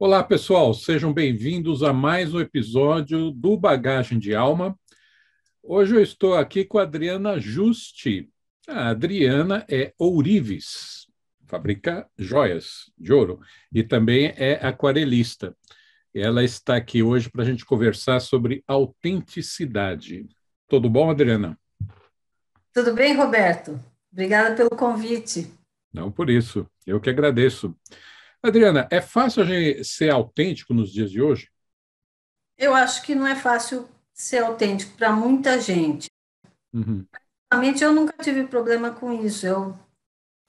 Olá, pessoal, sejam bem-vindos a mais um episódio do Bagagem de Alma. Hoje eu estou aqui com a Adriana Juste. A Adriana é ourives, fabrica joias de ouro e também é aquarelista. Ela está aqui hoje para a gente conversar sobre autenticidade. Tudo bom, Adriana? Tudo bem, Roberto? Obrigada pelo convite. Não por isso, eu que agradeço. Adriana, é fácil a gente ser autêntico nos dias de hoje? Eu acho que não é fácil ser autêntico para muita gente. Uhum. Realmente, eu nunca tive problema com isso.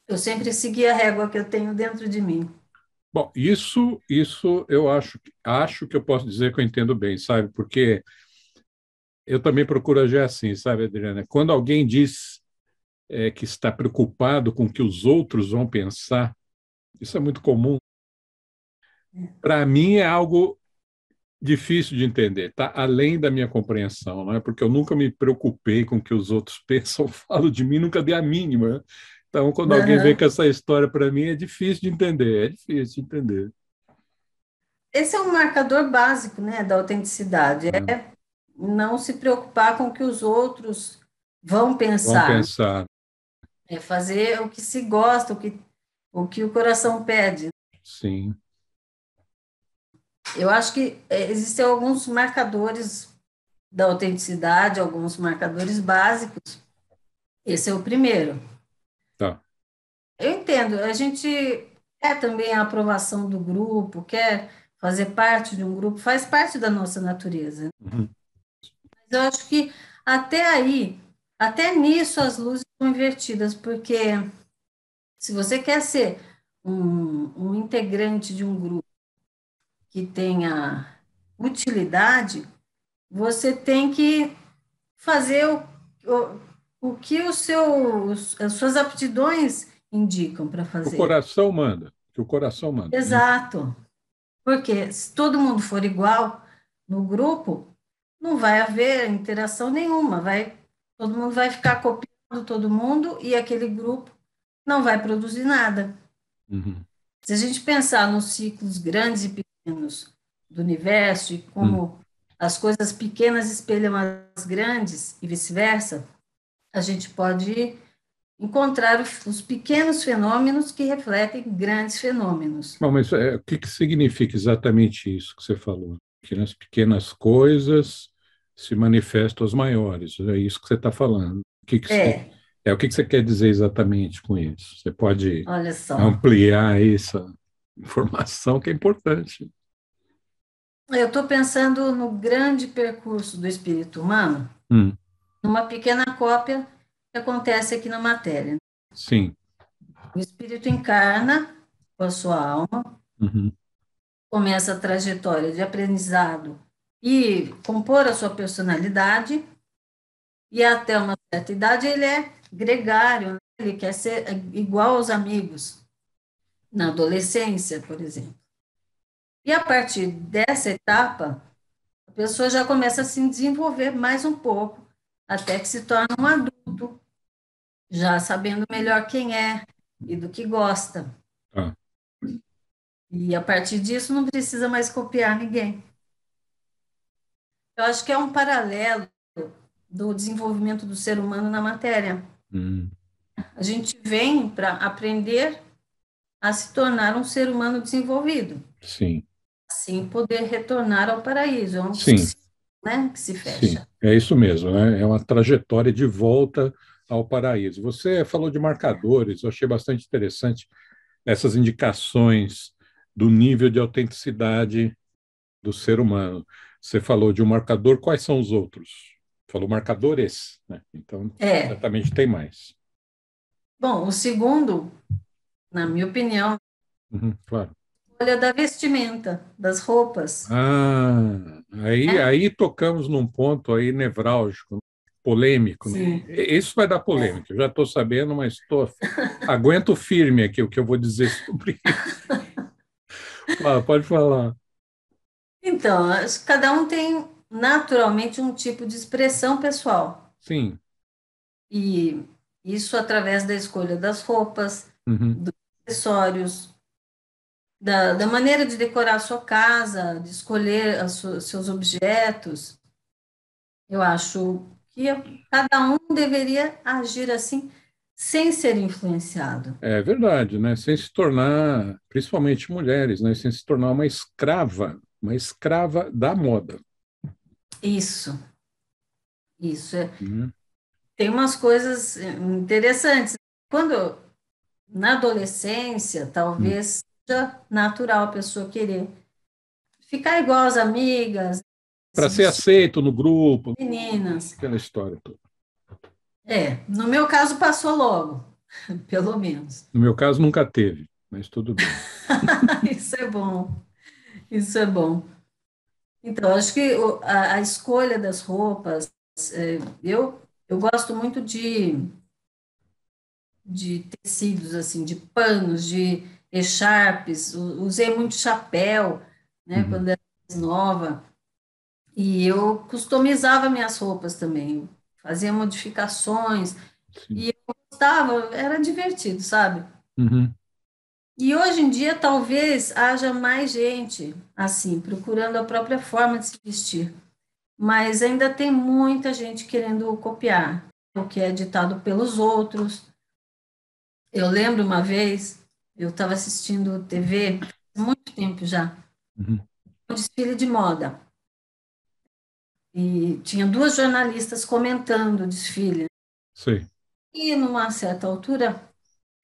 Eu sempre segui a régua que eu tenho dentro de mim. Bom, isso eu acho que eu posso dizer que eu entendo bem, sabe? Porque eu também procuro agir assim, sabe, Adriana? Quando alguém diz que está preocupado com o que os outros vão pensar, isso é muito comum. Para mim é algo difícil de entender, tá? Além da minha compreensão, não é? Porque eu nunca me preocupei com o que os outros pensam, falam de mim, nunca dei a mínima, né? Então, quando alguém vem Aham. com essa história para mim, é difícil de entender, é difícil de entender. Esse é um marcador básico, né, da autenticidade. Né? É não se preocupar com o que os outros vão Vamos pensar. pensar, É fazer o que se gosta, o que o coração pede. sim. Eu acho que existem alguns marcadores da autenticidade, alguns marcadores básicos. Esse é o primeiro. Tá. Eu entendo, a gente quer também a aprovação do grupo, quer fazer parte de um grupo, faz parte da nossa natureza. Uhum. Mas eu acho que até aí, até nisso as luzes estão invertidas, porque se você quer ser um integrante de um grupo que tenha utilidade, você tem que fazer o que as suas aptidões indicam para O fazer. coração manda, que o coração manda, né? Exato. Porque se todo mundo for igual no grupo, não vai haver interação nenhuma, todo mundo vai ficar copiando todo mundo e aquele grupo não vai produzir nada. Uhum. Se a gente pensar nos ciclos grandes e pequenos do universo e Uhum. como as coisas pequenas espelham as grandes e vice-versa, a gente pode encontrar os pequenos fenômenos que refletem grandes fenômenos. Bom, mas o que que significa exatamente isso que você falou? Que nas pequenas coisas se manifestam as maiores. É isso que você está falando. É, O que que você quer dizer exatamente com isso? Você pode olha só. ampliar essa informação que é importante. Eu estou pensando no grande percurso do espírito humano, Hum, numa pequena cópia que acontece aqui na matéria. sim. O espírito encarna com a sua alma, Uhum. começa a trajetória de aprendizado e compor a sua personalidade, e até uma certa idade ele é gregário, né? Ele quer ser igual aos amigos, na adolescência, por exemplo. E a partir dessa etapa, a pessoa já começa a se desenvolver mais um pouco, até que se torna um adulto, já sabendo melhor quem é e do que gosta. Tá. E a partir disso não precisa mais copiar ninguém. Eu acho que é um paralelo do desenvolvimento do ser humano na matéria. Hum, A gente vem para aprender a se tornar um ser humano desenvolvido, sim. assim poder retornar ao paraíso. É um Sim. ciclo, né, que se Sim, fecha. é isso mesmo, né? É uma trajetória de volta ao paraíso. Você falou de marcadores, eu achei bastante interessante essas indicações do nível de autenticidade do ser humano. Você falou de um marcador, quais são os outros? Falou marcadores, né? Então, É. certamente tem mais. Bom, o segundo, na minha opinião, Uhum, claro. olha da vestimenta, das roupas, Ah, né? aí tocamos num ponto aí nevrálgico, polêmico, né? Sim. Isso vai dar polêmica, eu já estou sabendo, mas aguento firme aqui o que eu vou dizer sobre isso. Pode falar. Então, cada um tem naturalmente um tipo de expressão pessoal. Sim. E isso através da escolha das roupas, Uhum. dos acessórios. da maneira de decorar a sua casa, de escolher seus objetos. Eu acho que cada um deveria agir assim, sem ser influenciado. É verdade, né? Sem se tornar, principalmente mulheres, né? Sem se tornar uma escrava da moda, Isso, isso. né? Tem umas coisas interessantes. Quando, na adolescência, talvez seja natural a pessoa querer ficar igual às amigas, Para se ser vestir aceito no grupo, meninas. aquela história toda. No meu caso passou logo, pelo menos. No meu caso, nunca teve, mas tudo bem. Isso é bom, isso é bom. Então, acho que a escolha das roupas, eu gosto muito de tecidos, assim, de panos, de echarpes, usei muito chapéu, né, Uhum, quando era mais nova, e eu customizava minhas roupas também, fazia modificações, sim. e eu gostava, era divertido, sabe? Uhum. E hoje em dia talvez haja mais gente assim, procurando a própria forma de se vestir, mas ainda tem muita gente querendo copiar o que é ditado pelos outros. Eu lembro uma vez, eu estava assistindo TV, há muito tempo já, Uhum. um desfile de moda, e tinha duas jornalistas comentando o desfile. Sei. E numa certa altura,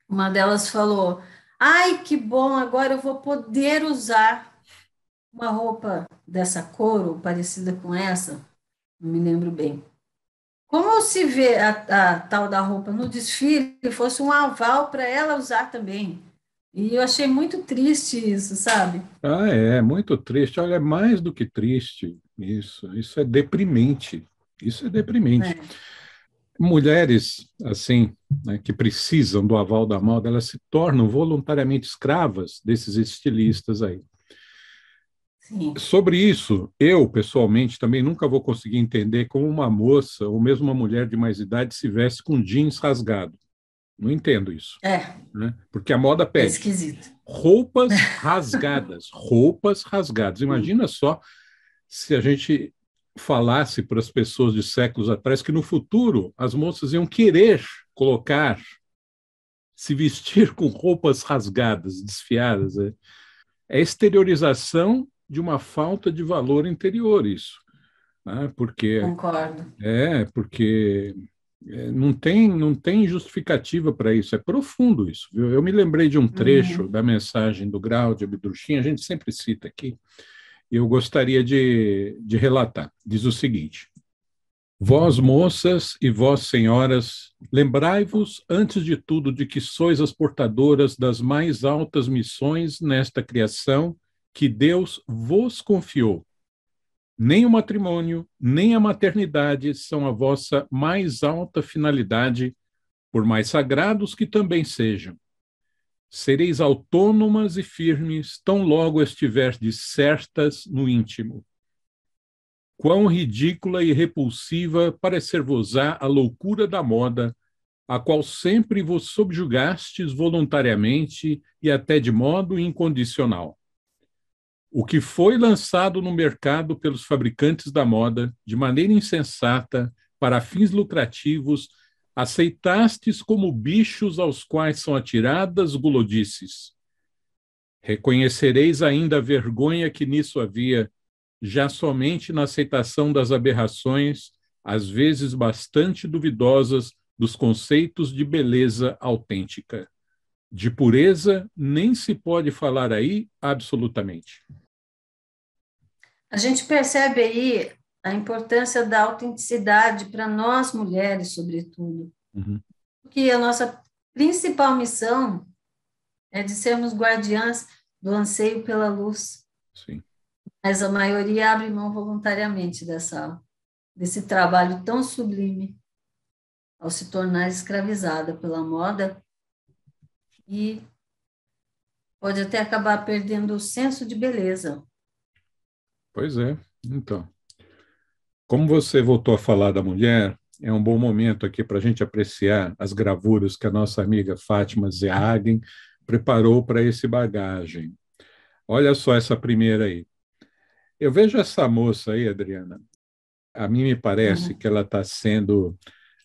uma delas falou: Ai, que bom, agora eu vou poder usar uma roupa dessa cor ou parecida com essa, não me lembro bem. Como se vê a tal da roupa no desfile fosse um aval para ela usar também. E eu achei muito triste isso, sabe? Ah, é muito triste. Olha, é mais do que triste isso. Isso é deprimente. Isso é deprimente. É, Mulheres, assim, né, que precisam do aval da moda, elas se tornam voluntariamente escravas desses estilistas aí. sim, Sobre isso, eu, pessoalmente, também nunca vou conseguir entender como uma moça ou mesmo uma mulher de mais idade se veste com jeans rasgado. Não entendo isso, é, né? Porque a moda é pede esquisito. roupas rasgadas, roupas rasgadas. Imagina só se a gente falasse para as pessoas de séculos atrás que no futuro as moças iam querer colocar, se vestir com roupas rasgadas, desfiadas. É exteriorização de uma falta de valor interior isso, né? Concordo. Porque não tem justificativa para isso, é profundo isso. Viu? Eu me lembrei de um trecho Uhum. da mensagem do Grau de Abdurchin, a gente sempre cita aqui, e eu gostaria de relatar. Diz o seguinte: Vós, moças, e vós, senhoras, lembrai-vos, antes de tudo, de que sois as portadoras das mais altas missões nesta criação que Deus vos confiou. Nem o matrimônio, nem a maternidade são a vossa mais alta finalidade, por mais sagrados que também sejam. Sereis autônomas e firmes, tão logo estiverdes certas no íntimo. Quão ridícula e repulsiva parecer-vos-á a loucura da moda, a qual sempre vos subjugastes voluntariamente e até de modo incondicional. O que foi lançado no mercado pelos fabricantes da moda, de maneira insensata, para fins lucrativos, aceitastes como bichos aos quais são atiradas gulodices. Reconhecereis ainda a vergonha que nisso havia, já somente na aceitação das aberrações, às vezes bastante duvidosas, dos conceitos de beleza autêntica. De pureza nem se pode falar aí absolutamente. A gente percebe aí a importância da autenticidade para nós mulheres, sobretudo, Uhum, porque a nossa principal missão é de sermos guardiãs do anseio pela luz, sim. mas a maioria abre mão voluntariamente desse trabalho tão sublime ao se tornar escravizada pela moda e pode até acabar perdendo o senso de beleza. Pois é. Então, como você voltou a falar da mulher, é um bom momento aqui para a gente apreciar as gravuras que a nossa amiga Fátima Zehagen preparou para esse bagagem. Olha só essa primeira aí. Eu vejo essa moça aí, Adriana. A mim me parece Uhum, que ela está sendo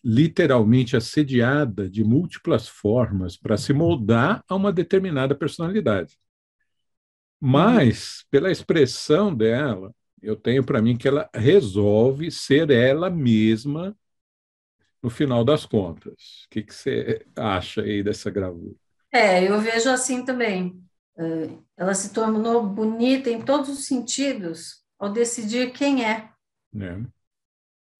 literalmente assediada de múltiplas formas para se moldar a uma determinada personalidade. uhum. Mas, pela expressão dela, eu tenho para mim que ela resolve ser ela mesma no final das contas. O que, que você acha aí dessa gravura? Eu vejo assim também. Ela se tornou bonita em todos os sentidos ao decidir quem é. Né?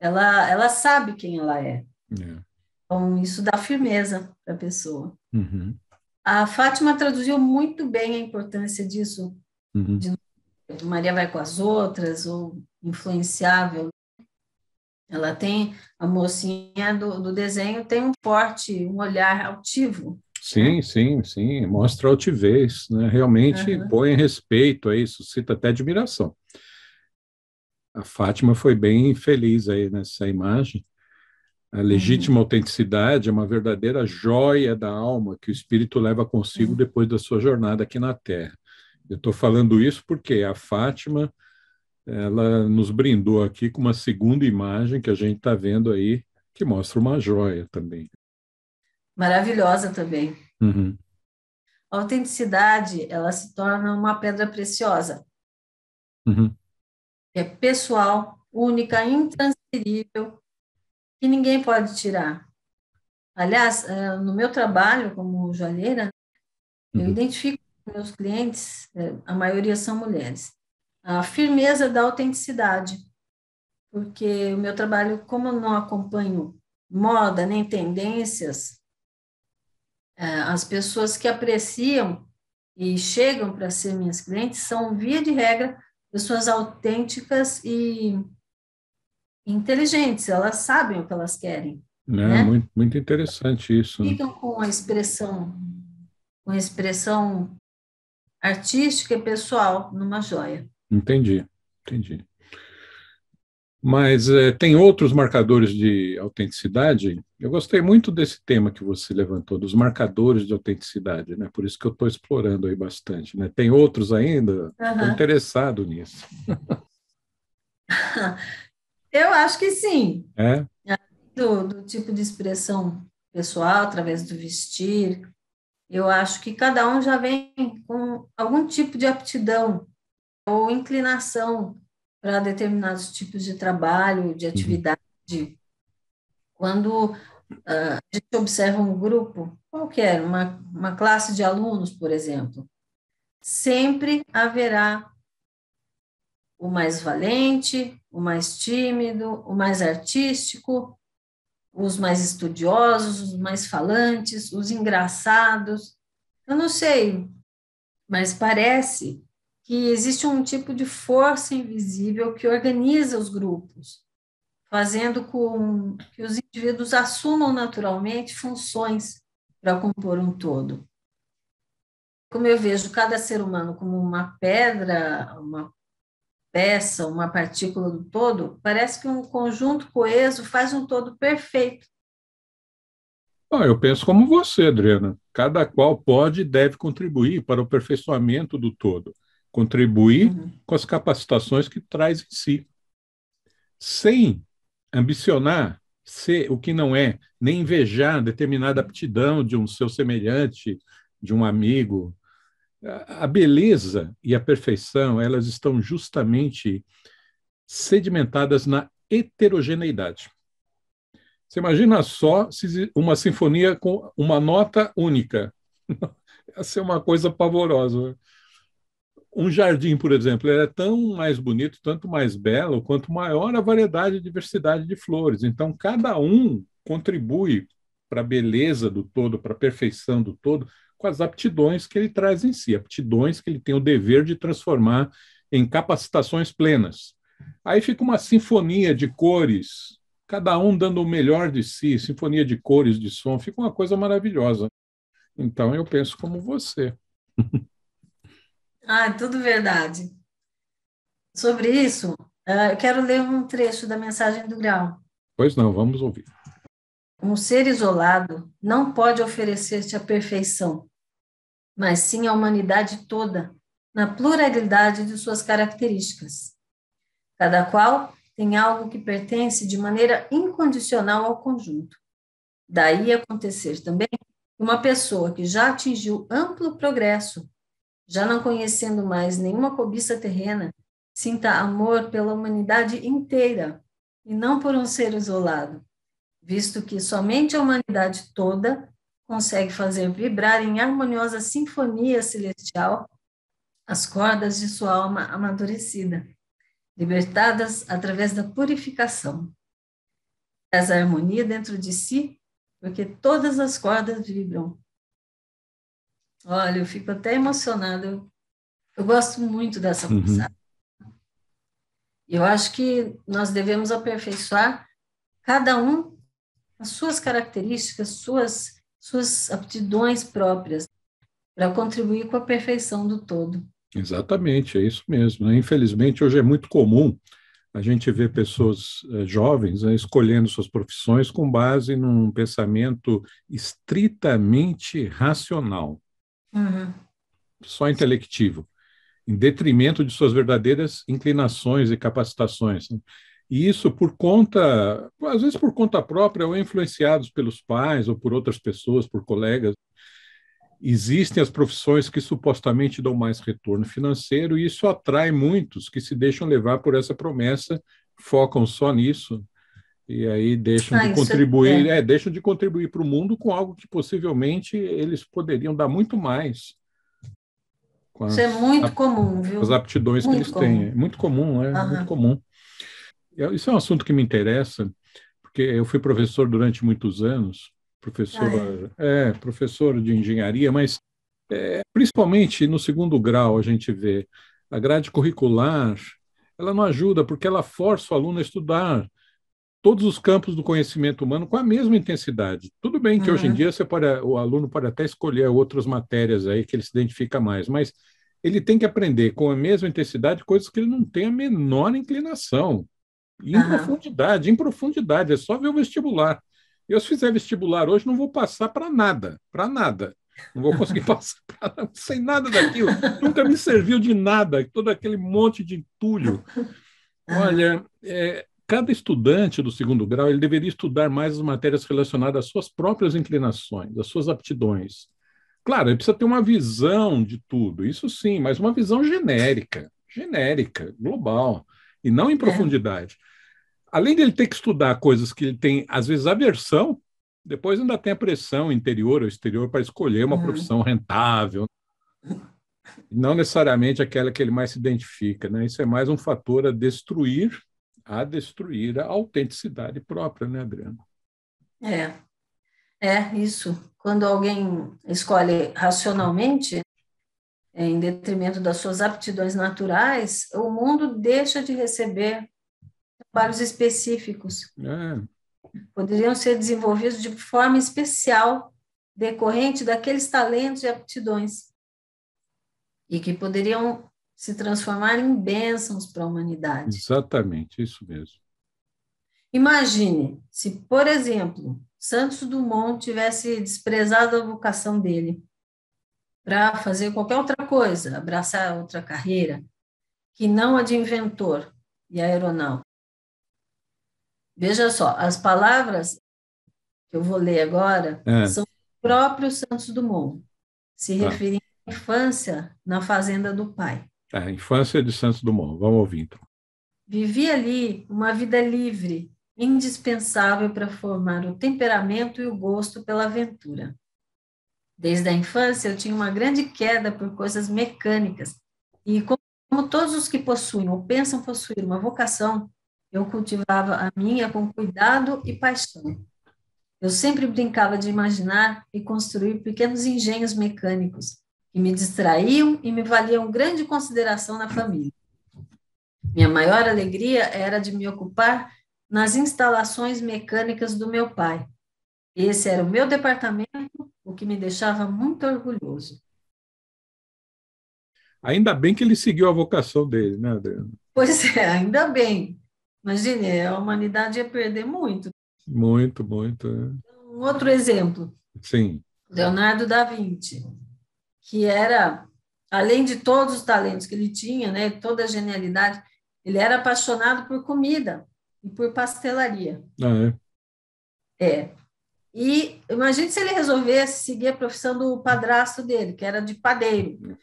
Ela sabe quem ela é. Né? Então, isso dá firmeza para a pessoa. Uhum, A Fátima traduziu muito bem a importância disso, uhum. de Maria vai com as outras, ou influenciável. Ela tem, a mocinha do desenho tem um porte, um olhar altivo, né? Sim, sim, sim, mostra altivez, né? Realmente Aham, põe respeito aí, suscita até admiração. A Fátima foi bem feliz aí nessa imagem. A legítima uhum, autenticidade é uma verdadeira joia da alma que o espírito leva consigo uhum. depois da sua jornada aqui na Terra. Eu estou falando isso porque a Fátima, ela nos brindou aqui com uma segunda imagem que a gente está vendo aí, que mostra uma joia também. Maravilhosa também. Uhum, A autenticidade, ela se torna uma pedra preciosa, uhum, que é pessoal, única, intransferível, que ninguém pode tirar. Aliás, no meu trabalho como joalheira, eu uhum. identifico com meus clientes, a maioria são mulheres, a firmeza da autenticidade, porque o meu trabalho, como eu não acompanho moda nem tendências, as pessoas que apreciam e chegam para ser minhas clientes são, via de regra, pessoas autênticas e inteligentes, elas sabem o que elas querem, Né? né? Muito, muito interessante isso, né? Ficam com a expressão artística e pessoal numa joia. Entendi, entendi. Mas tem outros marcadores de autenticidade. Eu gostei muito desse tema que você levantou, dos marcadores de autenticidade, né? Por isso que eu estou explorando aí bastante, né? Tem outros ainda? Estou Uhum. interessado nisso. Eu acho que sim, É? do tipo de expressão pessoal, através do vestir, eu acho que cada um já vem com algum tipo de aptidão ou inclinação para determinados tipos de trabalho, de Uhum, atividade. Quando a gente observa um grupo qualquer, uma classe de alunos, por exemplo, sempre haverá o mais valente, o mais tímido, o mais artístico, os mais estudiosos, os mais falantes, os engraçados. Eu não sei, mas parece que existe um tipo de força invisível que organiza os grupos, fazendo com que os indivíduos assumam naturalmente funções para compor um todo. Como eu vejo cada ser humano como uma pedra, uma peça, uma partícula do todo, parece que um conjunto coeso faz um todo perfeito. Bom, eu penso como você, Adriana. Cada qual pode e deve contribuir para o aperfeiçoamento do todo, contribuir Uhum, com as capacitações que traz em si, sem ambicionar ser o que não é, nem invejar determinada aptidão de um seu semelhante, de um amigo. A beleza e a perfeição, elas estão justamente sedimentadas na heterogeneidade. Você imagina só se uma sinfonia com uma nota única. Ia ser uma coisa pavorosa. Um jardim, por exemplo, ele é tão mais bonito, tanto mais belo, quanto maior a variedade e diversidade de flores. Então, cada um contribui para a beleza do todo, para a perfeição do todo, com as aptidões que ele traz em si, aptidões que ele tem o dever de transformar em capacitações plenas. Aí fica uma sinfonia de cores, cada um dando o melhor de si, sinfonia de cores, de som, fica uma coisa maravilhosa. Então, eu penso como você. tudo verdade. Sobre isso, eu quero ler um trecho da mensagem do Grau. Pois não, vamos ouvir. Um ser isolado não pode oferecer-te a perfeição, mas sim a humanidade toda. na pluralidade de suas características. Cada qual tem algo que pertence de maneira incondicional ao conjunto. Daí acontecer também que uma pessoa que já atingiu amplo progresso, já não conhecendo mais nenhuma cobiça terrena, sinta amor pela humanidade inteira e não por um ser isolado, visto que somente a humanidade toda consegue fazer vibrar em harmoniosa sinfonia celestial as cordas de sua alma amadurecida, libertadas através da purificação. Essa harmonia dentro de si, porque todas as cordas vibram. Olha, eu fico até emocionada, eu gosto muito dessa passagem. Eu acho que nós devemos aperfeiçoar cada um as suas características, suas aptidões próprias, para contribuir com a perfeição do todo. Exatamente, é isso mesmo, né? Infelizmente, hoje é muito comum a gente ver pessoas jovens, né, escolhendo suas profissões com base num pensamento estritamente racional, só intelectivo, em detrimento de suas verdadeiras inclinações e capacitações, né? E isso por conta, às vezes por conta própria, ou influenciados pelos pais ou por outras pessoas, por colegas. Existem as profissões que supostamente dão mais retorno financeiro, e isso atrai muitos que se deixam levar por essa promessa, focam só nisso, e aí deixam de contribuir, deixam de contribuir para o mundo com algo que possivelmente eles poderiam dar muito mais. Isso é muito comum, viu? As aptidões muito que eles comum. têm. É muito comum, muito comum. Isso é um assunto que me interessa, porque eu fui professor durante muitos anos, professor de engenharia, mas principalmente no segundo grau a gente vê a grade curricular, ela não ajuda porque ela força o aluno a estudar todos os campos do conhecimento humano com a mesma intensidade. Tudo bem que hoje em dia o aluno pode até escolher outras matérias aí que ele se identifica mais, mas ele tem que aprender com a mesma intensidade coisas que ele não tem a menor inclinação. E em profundidade, é só ver o vestibular. Eu, se fizer vestibular hoje, não vou passar para nada, para nada. Não vou conseguir passar sem nada daquilo. Nunca me serviu de nada, todo aquele monte de entulho. Olha, cada estudante do segundo grau ele deveria estudar mais as matérias relacionadas às suas próprias inclinações, às suas aptidões. Claro, ele precisa ter uma visão de tudo, isso sim, mas uma visão genérica, global, e não em profundidade. Além de ele ter que estudar coisas que ele tem, às vezes, aversão, depois ainda tem a pressão interior ou exterior para escolher uma profissão rentável, não necessariamente aquela que ele mais se identifica, né? Isso é mais um fator a destruir a autenticidade própria, né, Adriana? Isso. Quando alguém escolhe racionalmente, em detrimento das suas aptidões naturais, o mundo deixa de receber trabalhos específicos. Poderiam ser desenvolvidos de forma especial, decorrente daqueles talentos e aptidões, e que poderiam se transformar em bênçãos para a humanidade. Exatamente, isso mesmo. Imagine se, por exemplo, Santos Dumont tivesse desprezado a vocação dele para fazer qualquer outra coisa, abraçar outra carreira, que não a de inventor e aeronáutico. Veja só, as palavras que eu vou ler agora são do próprio Santos Dumont, se referindo à infância na fazenda do pai. A infância de Santos Dumont, vamos ouvir então. Vivi ali uma vida livre, indispensável para formar o temperamento e o gosto pela aventura. Desde a infância eu tinha uma grande queda por coisas mecânicas e como todos os que possuem ou pensam possuir uma vocação, eu cultivava a minha com cuidado e paixão. Eu sempre brincava de imaginar e construir pequenos engenhos mecânicos que me distraíam e me valiam grande consideração na família. Minha maior alegria era de me ocupar nas instalações mecânicas do meu pai. Esse era o meu departamento, o que me deixava muito orgulhoso. Ainda bem que ele seguiu a vocação dele, né, Adriana? Pois é, ainda bem. Imagine, a humanidade ia perder muito. Muito. Um outro exemplo. Sim. Leonardo da Vinci, que era além de todos os talentos que ele tinha, né, toda a genialidade, ele era apaixonado por comida e por pastelaria. Ah, é. É. E imagine se ele resolvesse seguir a profissão do padrasto dele, que era de padeiro.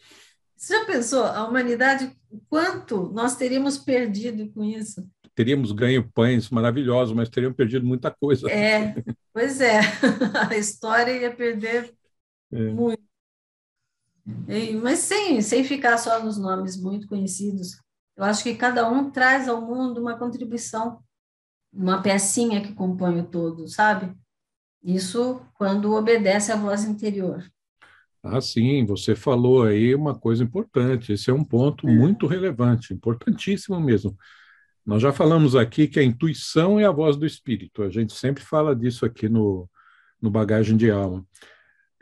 Você já pensou, a humanidade, o quanto nós teríamos perdido com isso? Teríamos ganho pães maravilhosos, mas teríamos perdido muita coisa. Pois é, a história ia perder É. muito. Mas sem ficar só nos nomes muito conhecidos, eu acho que cada um traz ao mundo uma contribuição, uma pecinha que compõe o todo, sabe? Isso quando obedece à voz interior. Ah, sim, você falou aí uma coisa importante. Esse é um ponto muito relevante, importantíssimo mesmo. Nós já falamos aqui que a intuição é a voz do espírito. A gente sempre fala disso aqui no Bagagem de Alma.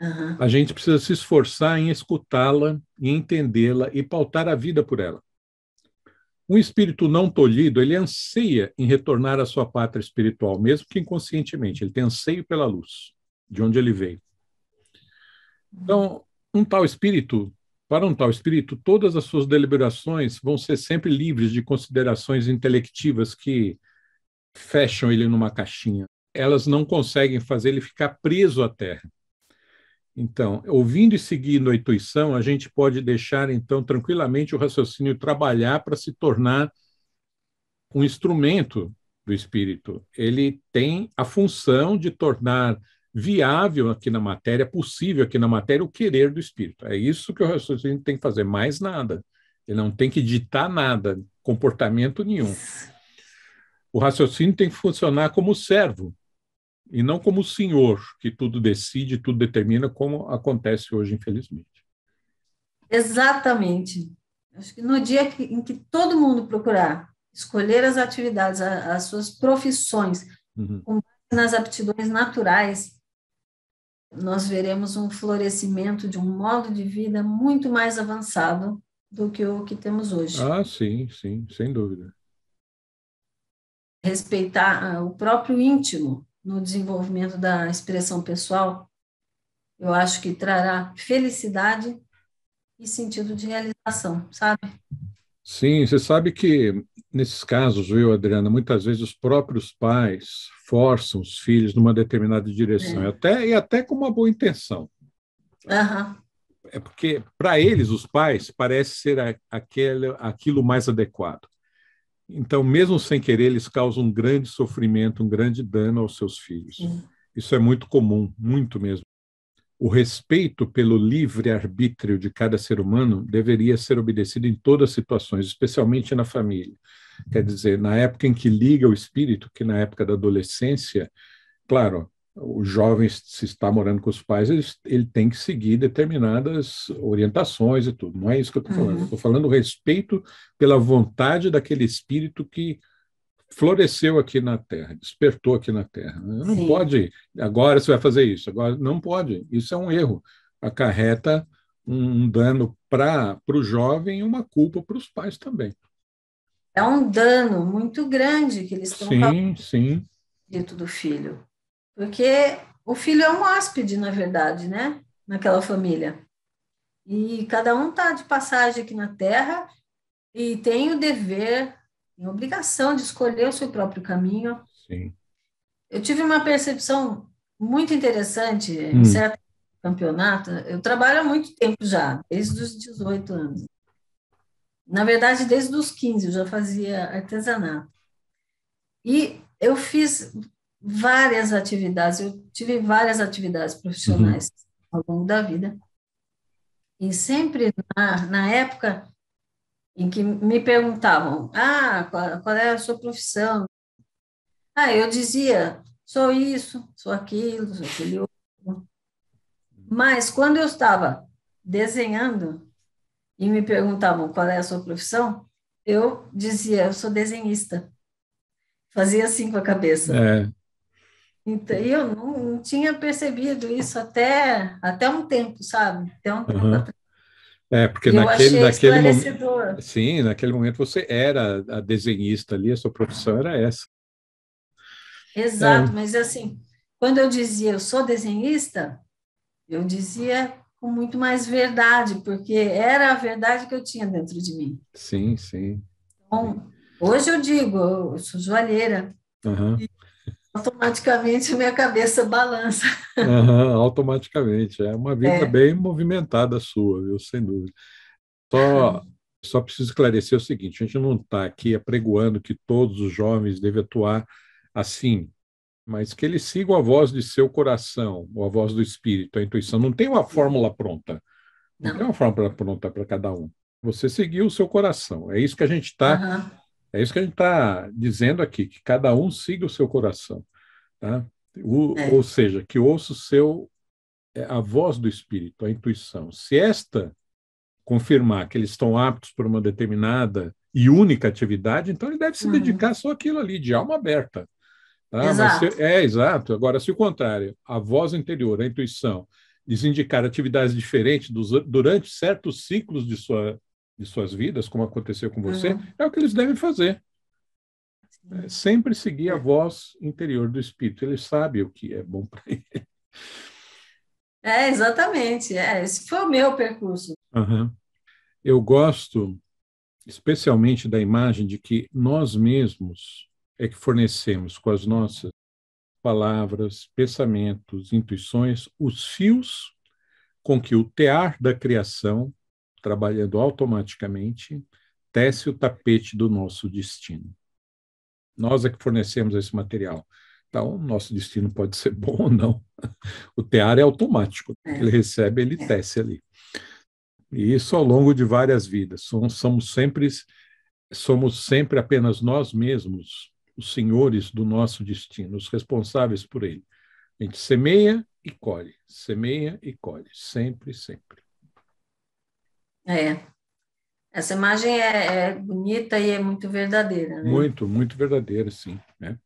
Uhum. A gente precisa se esforçar em escutá-la, em entendê-la e pautar a vida por ela. Um espírito não tolhido, ele anseia em retornar à sua pátria espiritual, mesmo que inconscientemente. Ele tem anseio pela luz, de onde ele veio. Então, para um tal espírito, todas as suas deliberações vão ser sempre livres de considerações intelectivas que fecham ele numa caixinha. Elas não conseguem fazer ele ficar preso à terra. Então, ouvindo e seguindo a intuição, a gente pode deixar, então, tranquilamente o raciocínio trabalhar para se tornar um instrumento do espírito. Ele tem a função de tornar viável aqui na matéria, possível aqui na matéria, o querer do espírito. É isso que o raciocínio tem que fazer, mais nada. Ele não tem que ditar nada, comportamento nenhum. O raciocínio tem que funcionar como servo, e não como senhor, que tudo decide, tudo determina, como acontece hoje, infelizmente. Exatamente. Acho que no dia em que todo mundo procurar escolher as atividades, as suas profissões, com base nas aptidões naturais, nós veremos um florescimento de um modo de vida muito mais avançado do que o que temos hoje. Ah, sim, sim, sem dúvida. Respeitar o próprio íntimo no desenvolvimento da expressão pessoal, eu acho que trará felicidade e sentido de realização, sabe? Sim, você sabe que nesses casos, viu, Adriana, muitas vezes os próprios pais forçam os filhos numa determinada direção, e até com uma boa intenção. Uhum. É porque, para eles, os pais, parece ser aquilo mais adequado. Então, mesmo sem querer, eles causam um grande sofrimento, um grande dano aos seus filhos. Isso é muito comum, muito mesmo. O respeito pelo livre-arbítrio de cada ser humano deveria ser obedecido em todas as situações, especialmente na família. Quer dizer, na época em que liga o espírito, que na época da adolescência, claro, o jovem, se está morando com os pais, ele tem que seguir determinadas orientações e tudo. Não é isso que eu estou falando. Estou falando do respeito pela vontade daquele espírito que floresceu aqui na Terra, despertou aqui na Terra. Não pode, agora você vai fazer isso, agora não pode. Isso é um erro. Acarreta um dano para o jovem e uma culpa para os pais também. É um dano muito grande que eles estão causando dentro do filho. Porque o filho é um hóspede, na verdade, né? Naquela família. E cada um está de passagem aqui na Terra e tem o dever, tem a obrigação de escolher o seu próprio caminho. Sim. Eu tive uma percepção muito interessante em certo campeonato. Eu trabalho há muito tempo já, desde os 18 anos. Na verdade, desde os 15 eu já fazia artesanato. E eu fiz várias atividades, eu tive várias atividades profissionais ao longo da vida. E sempre na época em que me perguntavam, qual é a sua profissão? Eu dizia, sou isso, sou aquilo, sou aquele outro. Mas quando eu estava desenhando e me perguntavam qual é a sua profissão, eu dizia, eu sou desenhista. Fazia assim com a cabeça. Então, eu não tinha percebido isso até um tempo, sabe? Até um tempo atrás. Porque eu achei esclarecedor. Momento, sim, naquele momento você era a desenhista ali, a sua profissão era essa. Exato, mas assim, quando eu dizia eu sou desenhista, eu dizia com muito mais verdade, porque era a verdade que eu tinha dentro de mim. Sim, sim. Então, hoje eu digo, eu sou joalheira, Aham, automaticamente minha cabeça balança. aham, automaticamente. É uma vida É, bem movimentada a sua, viu? Sem dúvida. Só, só preciso esclarecer o seguinte: a gente não está aqui apregoando que todos os jovens devem atuar assim, mas que eles sigam a voz de seu coração, ou a voz do espírito, a intuição. Não tem uma fórmula pronta, não tem não. uma fórmula pronta para cada um. Você seguiu o seu coração. É isso que a gente está, Aham, é isso que a gente está dizendo aqui, que cada um siga o seu coração, tá? Ou é. seja, que ouça o seu, a voz do espírito, a intuição. Se esta confirmar que eles estão aptos para uma determinada e única atividade, então ele deve se dedicar Uhum, só àquilo ali, de alma aberta. Tá? Mas exato. é exato. Agora, se o contrário, a voz interior, a intuição, lhes indicar atividades diferentes durante certos ciclos de suas vidas, como aconteceu com você, Uhum, é o que eles devem fazer. É sim. sempre seguir a É. voz interior do espírito. Ele sabe o que é bom para ele. É, exatamente. É, esse foi o meu percurso. Uhum. Eu gosto especialmente da imagem de que nós mesmos é que fornecemos com as nossas palavras, pensamentos, intuições, os fios com que o tear da criação, trabalhando automaticamente, tece o tapete do nosso destino. Nós é que fornecemos esse material. Então, nosso destino pode ser bom ou não. O tear é automático. O que ele É, recebe, ele é. tece ali. E isso ao longo de várias vidas. Somos sempre apenas nós mesmos os senhores do nosso destino, os responsáveis por ele. A gente semeia e colhe, sempre, sempre. É. Essa imagem é bonita e é muito verdadeira, né? Muito, muito verdadeiro, sim. Né?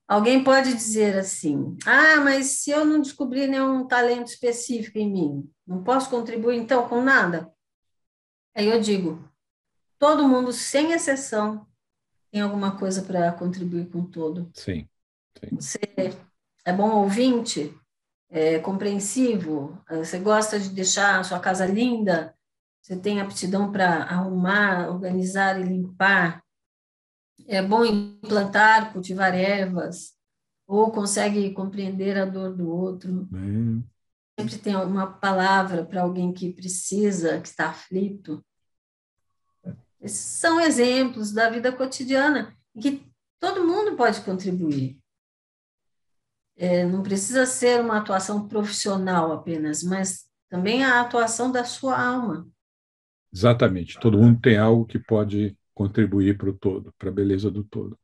Alguém pode dizer assim: ah, mas se eu não descobrir nenhum talento específico em mim, não posso contribuir então com nada? Aí eu digo: todo mundo, sem exceção, tem alguma coisa para contribuir com todo. Sim, sim. Você é bom ouvinte, é compreensivo, você gosta de deixar a sua casa linda, você tem aptidão para arrumar, organizar e limpar, é bom em plantar, cultivar ervas, ou consegue compreender a dor do outro. É, Sempre tem alguma palavra para alguém que precisa, que está aflito. Esses são exemplos da vida cotidiana em que todo mundo pode contribuir. Não precisa ser uma atuação profissional apenas, mas também a atuação da sua alma. exatamente. Todo mundo tem algo que pode contribuir para o todo, para a beleza do todo.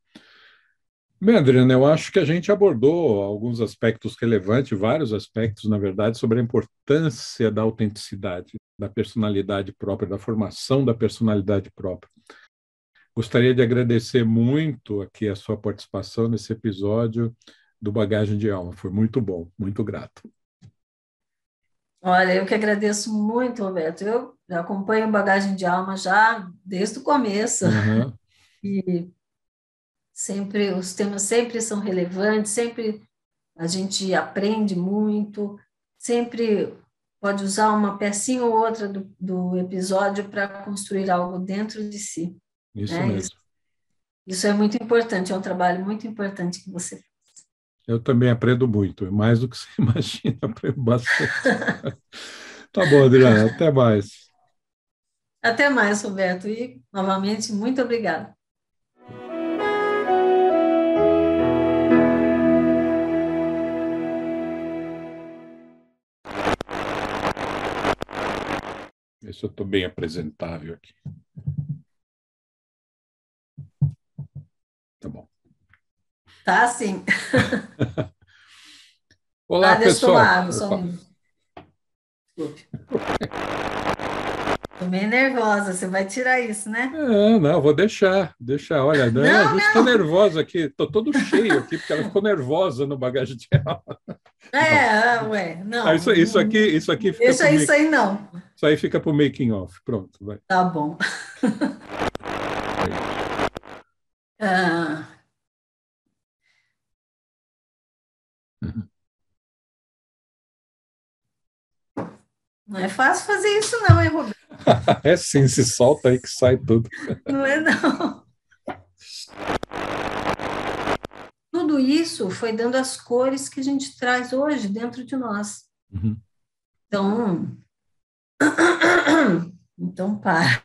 Bem, Adriana, eu acho que a gente abordou alguns aspectos relevantes, vários aspectos, na verdade, sobre a importância da autenticidade, da personalidade própria, da formação da personalidade própria. Gostaria de agradecer muito aqui a sua participação nesse episódio do Bagagem de Alma. Foi muito bom, muito grato. Olha, eu que agradeço muito, Roberto. Eu já acompanho Bagagem de Alma já desde o começo Uhum. e sempre os temas sempre são relevantes, sempre a gente aprende muito, sempre pode usar uma pecinha ou outra do episódio para construir algo dentro de si, Isso né? Isso, mesmo. isso é muito importante, é um trabalho muito importante que você faz. Eu também aprendo muito, mais do que você imagina, aprendo bastante. Tá bom, Adriana, até mais. Até mais, Roberto, e novamente, muito obrigada. Ver se eu estou bem apresentável aqui. Tá bom. Tá, sim. Olá, Ah, deixa eu tomar pessoal. água, só um Opa. minuto. Desculpe. Tô meio nervosa, você vai tirar isso, né? Não, vou deixar. Olha, né, a Não, gente está não. nervosa aqui, estou todo cheio aqui, porque ela ficou nervosa no bagagem de aula. Não. Ué, Ah, não, isso aqui, não, isso aqui não fica para deixa isso aí, não. isso aí fica para o making off. Pronto, vai. Tá bom. É isso. Ah, Não é fácil fazer isso não, hein, Roberto? É sim, se solta aí que sai tudo. Não é não. Tudo isso foi dando as cores que a gente traz hoje dentro de nós. Uhum. Então, então para.